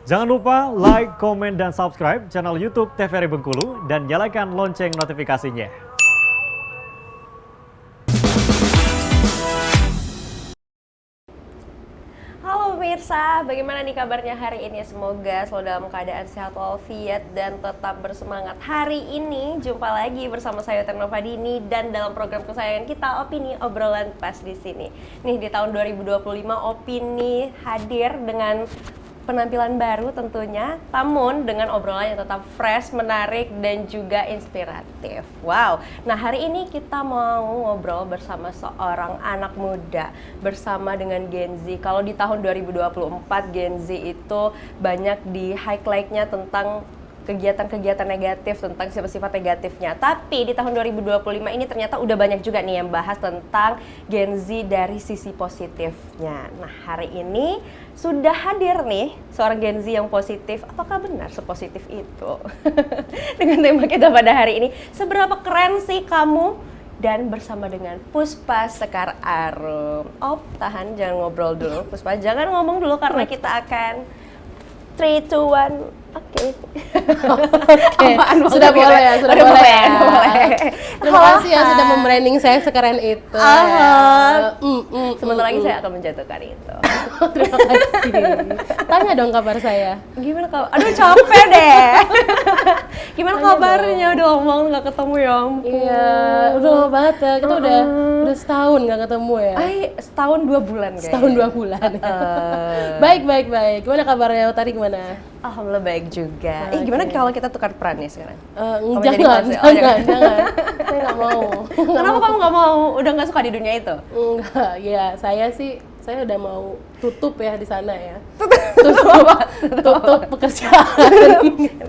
Jangan lupa like, komen, dan subscribe channel YouTube TVRI Bengkulu dan nyalakan lonceng notifikasinya. Halo pemirsa, bagaimana nih kabarnya hari ini? Semoga selalu dalam keadaan sehat walafiat dan tetap bersemangat. Hari ini jumpa lagi bersama saya Terno Fadini dan dalam program kesayangan kita Opini Obrolan Pas di sini. Nih di tahun 2025 Opini hadir dengan penampilan baru tentunya, namun dengan obrolan yang tetap fresh, menarik, dan juga inspiratif. Wow, nah hari ini kita mau ngobrol bersama seorang anak muda, bersama dengan Gen Z. Kalau di tahun 2024 Gen Z itu banyak di highlight-nya tentang kegiatan-kegiatan negatif, tentang sifat-sifat negatifnya. Tapi di tahun 2025 ini ternyata udah banyak juga nih yang bahas tentang Gen Z dari sisi positifnya. Nah hari ini sudah hadir nih seorang Gen Z yang positif. Apakah benar sepositif itu? Dengan tema kita pada hari ini, seberapa keren sih kamu? Dan bersama dengan Puspa Sekar Arum. Tahan, jangan ngobrol dulu. Puspa, jangan ngomong dulu karena kita akan 3, 2, 1. Oke. Sudah boleh ya, sudah boleh ya. Terima kasih ya sudah membranding saya sekeren itu. Sebentar lagi saya akan menjatuhkan itu. Terima kasih. Tanya dong kabar saya. Gimana kabar? Aduh capek deh. Gimana kabarnya? Udah lama banget nggak ketemu ya ampun. Iya, udah lama banget ya. Kita udah setahun nggak ketemu ya. Setahun 2 bulan kayaknya. Setahun 2 bulan. Baik. Gimana kabarnya tadi gimana? Alhamdulillah baik juga. Gimana kalau kita tukar peran nih sekarang? Jangan. Saya nggak mau. Kenapa kamu nggak mau? Udah nggak suka di dunia itu? Enggak, ya saya udah mau tutup ya di sana ya. Tutup pekerjaan.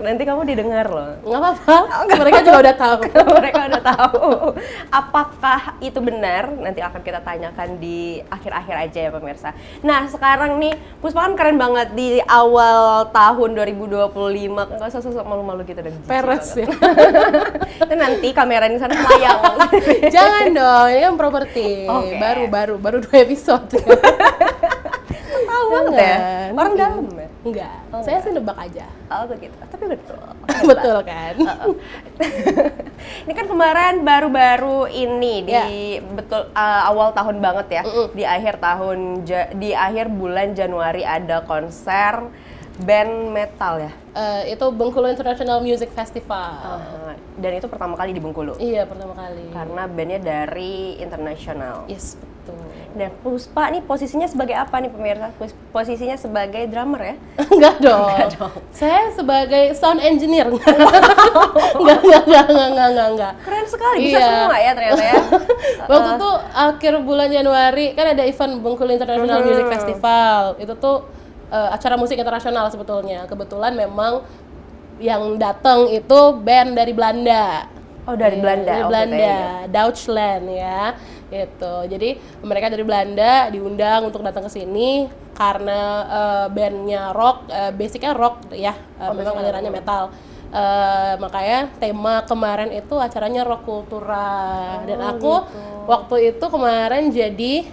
Nanti kamu didengar loh. Nggak apa-apa, mereka juga udah tahu. Mereka udah tahu. Apakah itu benar? Nanti akan kita tanyakan di akhir-akhir aja ya pemirsa. Nah sekarang nih, Puspa kan keren banget di awal tahun 2025. Nggak usah sosok malu-malu gitu deh. Peres ya. Itu nanti kamera di sana melayang. Jangan dong, ini kan properti. Okay. Baru 2 episode. Tahu banget ya? Orang dalam ya? Enggak, saya sih nebak aja. Oh begitu, tapi betul. Betul kan? Ini kan kemarin baru-baru ini di awal tahun banget ya. Di akhir bulan Januari ada konser band metal ya. Itu Bengkulu International Music Festival. Dan itu pertama kali di Bengkulu. Iya, pertama kali. Karena bandnya dari internasional. Yes, betul. Dan Puspa nih posisinya sebagai apa nih pemirsa? Posisinya sebagai drummer ya? Enggak dong. Saya sebagai sound engineer. Enggak. Keren sekali, bisa semua ya ternyata ya. Waktu tuh akhir bulan Januari kan ada event Bengkulu International Music Festival. Itu tuh acara musik internasional sebetulnya. Kebetulan memang yang datang itu band dari Belanda. Oh dari Belanda. Dari Belanda, Duitsland ya. Gitu. Jadi mereka dari Belanda diundang untuk datang ke sini karena bandnya rock, basicnya rock ya. Memang alirannya metal. Makanya tema kemarin itu acaranya rock kultura. Dan aku waktu itu kemarin jadi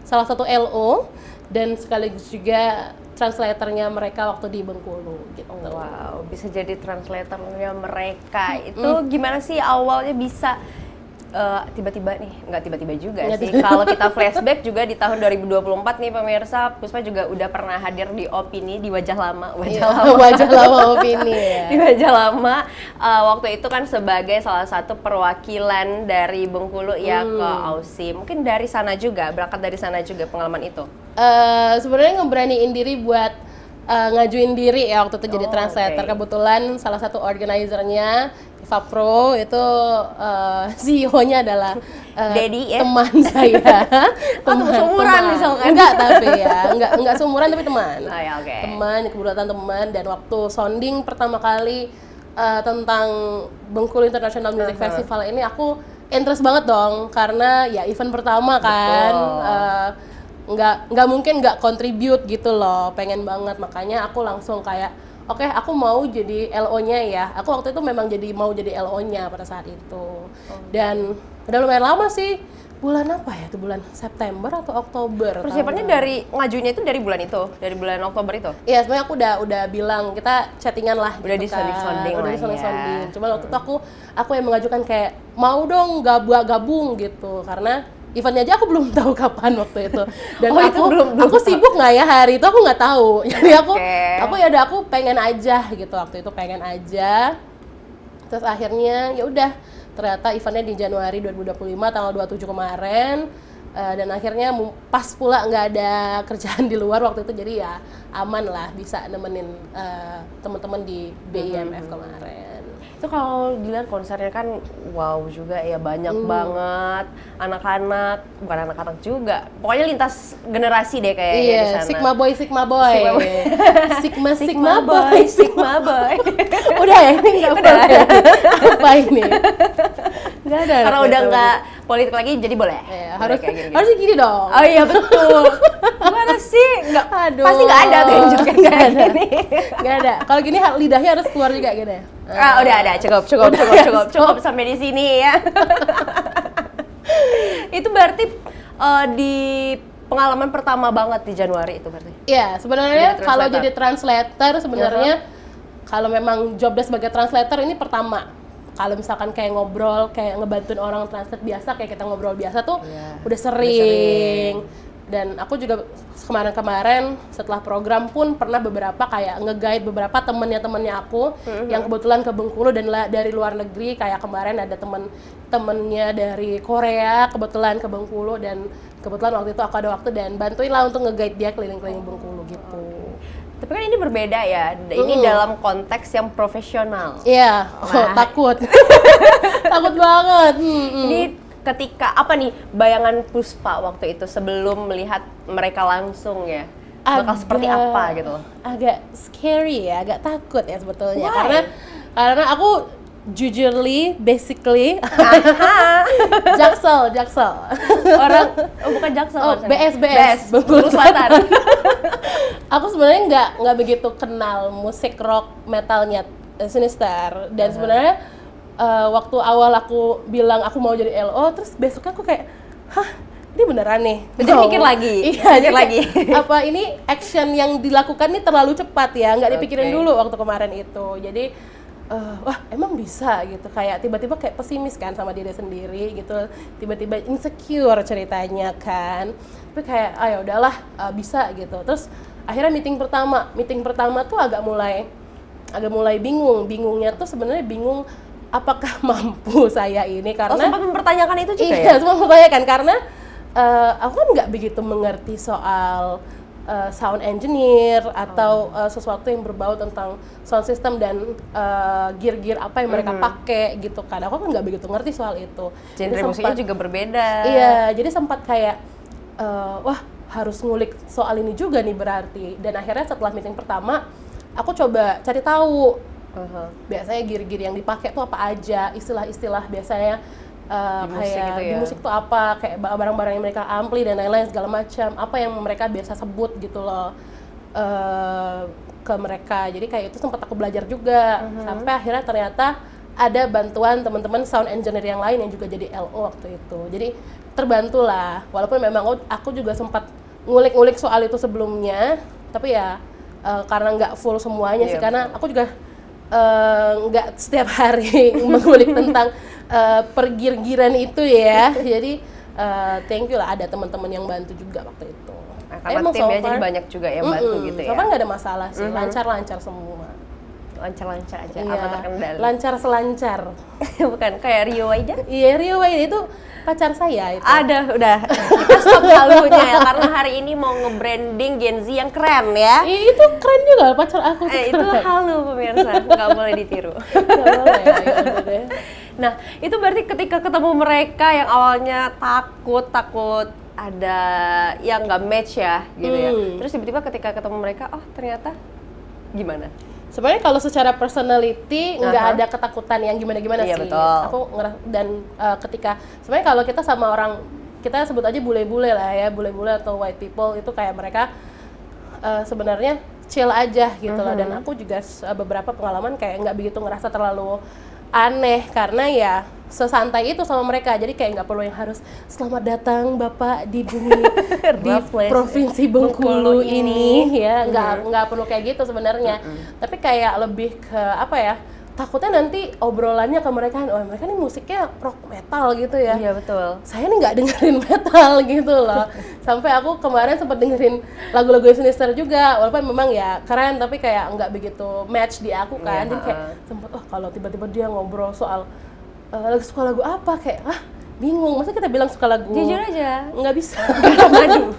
salah satu LO dan sekaligus juga translatornya mereka waktu di Bengkulu gitu. Wow, bisa jadi translatornya mereka. Itu gimana sih awalnya bisa tiba-tiba nih? Nggak tiba-tiba juga sih. Kalau kita flashback juga di tahun 2024 nih pemirsa, Puspa juga udah pernah hadir di Opini di Wajah Lama Opini ya. Di Wajah Lama waktu itu kan sebagai salah satu perwakilan dari Bengkulu ya ke Aussie. Mungkin dari sana juga, berangkat dari sana juga pengalaman itu. Sebenarnya ngeberaniin diri buat ngajuin diri ya waktu itu jadi translator. Kebetulan salah satu organizernya Eva Pro itu CEO-nya adalah Daddy ya? Teman saya. Seumuran misalkan? Enggak tapi ya, enggak seumuran tapi teman. Teman, kebetulan teman. Dan waktu sounding pertama kali tentang Bengkulu International Music Festival ini aku interest banget dong karena ya event pertama kan. Nggak mungkin nggak contribute gitu loh, pengen banget, makanya aku langsung kayak oke, aku mau jadi LO-nya ya. Aku waktu itu memang mau jadi LO-nya pada saat itu. Dan udah lumayan lama sih, bulan apa ya itu, bulan September atau Oktober. Persiapannya tahun lalu. dari ngajunya itu dari bulan itu, dari bulan Oktober itu. Iya, sebenarnya aku udah bilang kita chattingan lah. Udah disonding-sonding Udah lah disonding-sonding. ya. Cuman waktu itu aku yang mengajukan kayak mau dong gabung gitu karena eventnya aja aku belum tahu kapan waktu itu. Dan Oh, itu belum aku sibuk nggak ya hari itu aku nggak tahu. Jadi Oke. aku pengen aja gitu waktu itu pengen aja. Terus akhirnya ya udah ternyata eventnya di Januari 2025 tanggal 27 kemarin. Dan akhirnya pas pula nggak ada kerjaan di luar waktu itu, jadi ya aman lah bisa nemenin teman-teman di BIMF kemarin. Itu kalau dilihat konsernya kan wow juga ya, banyak banget anak-anak, bukan anak-anak juga. Pokoknya lintas generasi deh kayaknya di Iya, sana. Sigma Boy. Sigma boy. Sigma boy. Udah ya, ini nggak boleh. Apa ini? Nggak ada. Karena udah nggak politik lagi jadi boleh. Ya, Boleh harus kayak gini-gini. harusnya gini dong. Oh iya betul. Gimana sih? Nggak, Aduh. pasti nggak ada tuh yang juga Nggak kayak ada. gini. Nggak ada. Kalau gini lidahnya harus keluar juga gini. Udah ada, cukup sampai di sini ya. Itu berarti di pengalaman pertama banget di Januari itu berarti. Iya, sebenarnya Jadi kalau translator. jadi translator sebenarnya kalau memang job desk sebagai translator ini pertama. Kalau misalkan kayak ngobrol, kayak ngebantuin orang translate biasa, kayak kita ngobrol biasa tuh Iya, udah sering. Dan aku juga kemarin-kemarin setelah program pun pernah beberapa kayak nge-guide beberapa temennya aku yang kebetulan ke Bengkulu dan dari luar negeri. Kayak kemarin ada temennya dari Korea kebetulan ke Bengkulu, dan kebetulan waktu itu aku ada waktu dan bantuin lah untuk nge-guide dia keliling-keliling Bengkulu gitu. Tapi kan ini berbeda ya. Ini dalam konteks yang profesional. Iya, takut. Takut banget. Ini ketika apa nih bayangan Puspa waktu itu sebelum melihat mereka langsung ya? Bakal seperti apa gitu loh? Agak scary ya, agak takut ya sebetulnya. Why? Karena aku basically Jaksel. Orang bukan Jaksel. Oh, maksudnya. BS, Bengkulu Selatan. Aku sebenarnya nggak begitu kenal musik rock metalnya Sinister, dan sebenarnya waktu awal aku bilang aku mau jadi LO, terus besoknya aku kayak, hah, ini beneran nih. Jadi mikir lagi. Iya, Mikir jadi lagi. apa ini action yang dilakukan ini terlalu cepat ya, nggak dipikirin Oke. dulu waktu kemarin itu. Jadi wah emang bisa gitu, kayak tiba-tiba kayak pesimis kan sama diri sendiri gitu, tiba-tiba insecure ceritanya kan, tapi kayak ya udahlah bisa gitu. Terus akhirnya meeting pertama tuh agak mulai bingungnya tuh sebenarnya bingung apakah mampu saya ini, karena sempat mempertanyakan itu juga iya, ya? semua mempertanyakan karena aku kan nggak begitu mengerti soal sound engineer atau sesuatu yang berbau tentang sound system dan gear-gear apa yang mereka pakai gitu kan. Aku kan nggak begitu ngerti soal itu. Jadi Genre musiknya juga berbeda. Iya, jadi sempat kayak wah harus ngulik soal ini juga nih berarti. Dan akhirnya setelah meeting pertama, aku coba cari tahu biasanya gear-gear yang dipakai tuh apa aja, istilah-istilah biasanya Di musik kayak gitu di ya? musik tuh apa, kayak barang-barang yang mereka ampli dan lain-lain segala macam, apa yang mereka biasa sebut gitu loh ke mereka. Jadi kayak itu sempat aku belajar juga sampai akhirnya ternyata ada bantuan teman-teman sound engineer yang lain yang juga jadi LO waktu itu. Jadi terbantu lah, walaupun memang aku juga sempat ngulik-ngulik soal itu sebelumnya, tapi ya karena nggak full semuanya sih, karena aku juga nggak setiap hari mengulik tentang pergir-giran itu ya. Jadi thank you lah ada teman-teman yang bantu juga waktu itu. Nah, karena tim ya, jadi banyak juga yang bantu gitu ya? So far nggak ada masalah sih, lancar-lancar semua. Lancar-lancar aja, Iya, aman terkendali. lancar selancar. Bukan kayak Rio aja? Iya, Rio Waida itu pacar saya itu. Ada, udah. Kita stop halunya ya, karena hari ini mau nge-branding Gen Z yang keren ya. Itu keren juga pacar aku. Itu halu pemirsa, nggak boleh ditiru. Nggak boleh, ya udah deh. Nah, itu berarti ketika ketemu mereka yang awalnya takut ada yang nggak match ya, gitu ya. Terus tiba-tiba ketika ketemu mereka, oh ternyata gimana? Sebenarnya kalau secara personality nggak ada ketakutan yang gimana-gimana Iya, sih. betul. Aku dan ketika sebenarnya kalau kita sama orang, kita sebut aja bule-bule lah ya, bule-bule atau white people itu kayak mereka sebenarnya chill aja gitu loh. Dan aku juga beberapa pengalaman kayak nggak begitu ngerasa terlalu aneh karena ya sesantai itu sama mereka, jadi kayak nggak perlu yang harus selamat datang Bapak di bumi di Rough place. provinsi Bengkulu ini ya, nggak perlu kayak gitu sebenarnya. Tapi kayak lebih ke apa ya, takutnya nanti obrolannya ke mereka, oh mereka nih musiknya rock metal gitu ya. Iya betul. Saya nih nggak dengerin metal gitu loh. Sampai aku kemarin sempat dengerin lagu-lagu Sinister juga, walaupun memang ya keren, tapi kayak nggak begitu match di aku kan. Iya, Jadi kayak sempet, oh kalau tiba-tiba dia ngobrol soal suka lagu apa, kayak bingung. Masa kita bilang suka lagu? Jujur aja. Nggak bisa. Gak madu.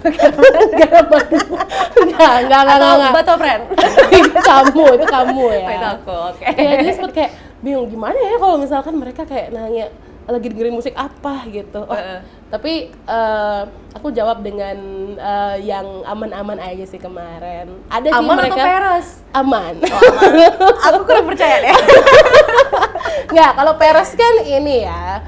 Nggak. Atau Bato Friend. Itu kamu ya. Oh, itu aku, oke. Ya, jadi sempet kayak bingung gimana ya kalau misalkan mereka kayak nanya lagi dengerin musik apa gitu. Oh, tapi aku jawab dengan yang aman-aman aja sih kemarin. Ada sih Aman mereka atau peres? aman. Aku kurang percaya deh. Nggak, kalau peres kan ini ya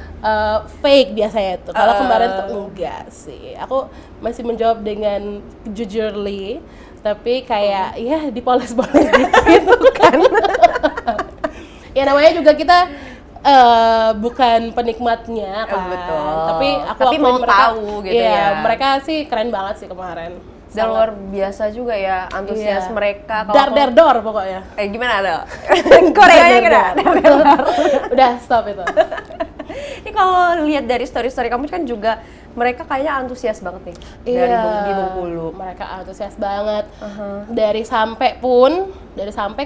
fake biasanya tuh. Kalau kemarin tuh enggak sih. Aku masih menjawab dengan jujurly, tapi kayak ya dipoles-poles gitu kan. Ya namanya juga kita bukan penikmatnya kan. Betul. Tapi aku Tapi akuin mau mereka, tahu gitu iya, ya. mereka sih keren banget sih kemarin. Dan Sangat. luar biasa juga ya antusias Iya. mereka. Dar pokoknya. Gimana ada? Koreanya kena. Udah stop itu. Ini kalau lihat dari story-story kamu kan juga mereka kayaknya antusias banget nih dari di Bengkulu. Mereka antusias banget. Dari sampai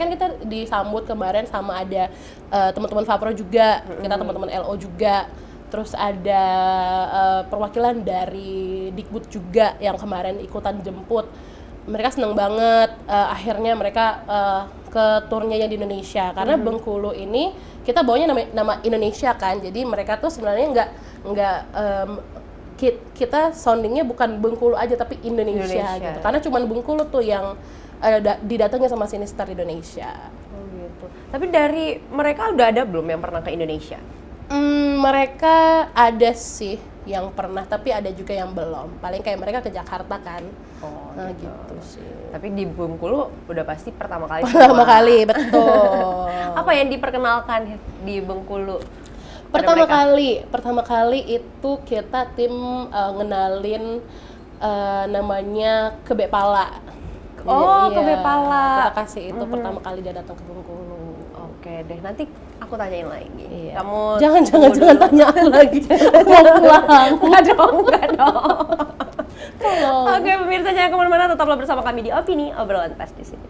kan kita disambut kemarin sama ada teman-teman Vapro juga, kita teman-teman LO juga. Terus ada perwakilan dari Dikbud juga yang kemarin ikutan jemput. Mereka seneng banget. Akhirnya mereka ke turnya yang di Indonesia karena Bengkulu ini kita bawanya nama Indonesia kan. Jadi mereka tuh sebenarnya nggak kita soundingnya bukan Bengkulu aja tapi Indonesia. Gitu. Karena cuman Bengkulu tuh yang didatengin sama Sinister Indonesia. Oh gitu. Tapi dari mereka udah ada belum yang pernah ke Indonesia? Mereka ada sih yang pernah, tapi ada juga yang belum. Paling kayak mereka ke Jakarta kan. Oh, nah gitu sih. Tapi di Bengkulu udah pasti pertama kali. Pertama kali, betul. Apa yang diperkenalkan di Bengkulu? Pertama kali itu kita tim ngenalin namanya Kebe Pala. Oh, Iya, Kebe Pala. Kita kasih itu pertama kali dia datang ke Bengkulu. Oke deh, nanti aku tanyain lagi. Iya. Kamu jangan tunggu dulu. tanya aku lagi. Mau pulang. Enggak dong. Tolong. Oke, pemirsa jangan kemana-mana, tetaplah bersama kami di Opini, obrolan pers di sini.